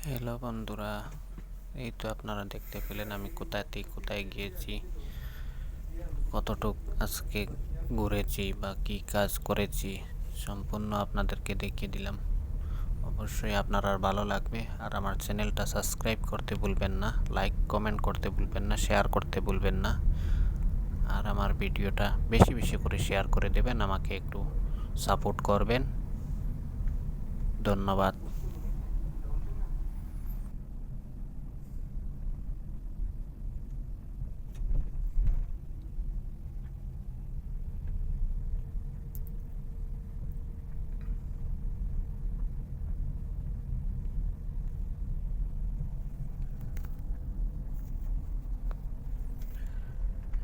Hello বন্ধুরা, এই তো আপনারা দেখতে পেলেন আমি কোথায় থেকে কোথায় গিয়েছি, কতটুক আজকে ঘুরেছি বা কি কাজ করেছি সম্পূর্ণ আপনাদেরকে দেখিয়ে দিলাম। অবশ্যই আপনার আর ভালো লাগবে। আর আমার চ্যানেলটা সাবস্ক্রাইব করতে ভুলবেন না, লাইক কমেন্ট করতে ভুলবেন না, শেয়ার করতে ভুলবেন না। আর আমার ভিডিওটা বেশি বেশি করে শেয়ার করে দেবেন, আমাকে একটু সাপোর্ট করবেন। ধন্যবাদ।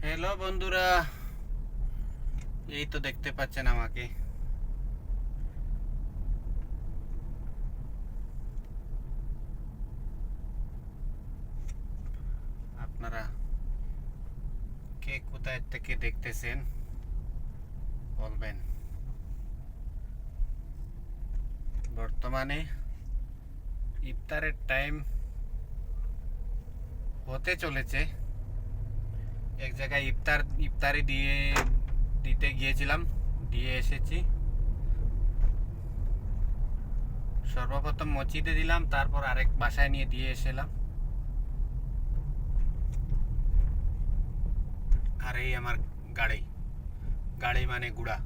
হ্যালো বন্ধুরা, এই তো দেখতে পাচ্ছেন আমাকে। আপনারা কে কোথায় থেকে দেখতেছেন বলবেন। বর্তমানে ইফতারের টাইম হতে চলেছে। এক জায়গায় ইফতারি দিতে গিয়েছিলাম, দিয়ে এসেছি। সর্বপ্রথম মসজিদে দিলাম, তারপর আরেক বাসায় নিয়ে দিয়ে এসেলাম। আর এই আমার গাড়ি গাড়ি মানে গুড়া,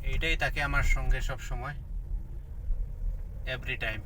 এইটাই থাকে আমার সঙ্গে সব সময়, এভরি টাইম।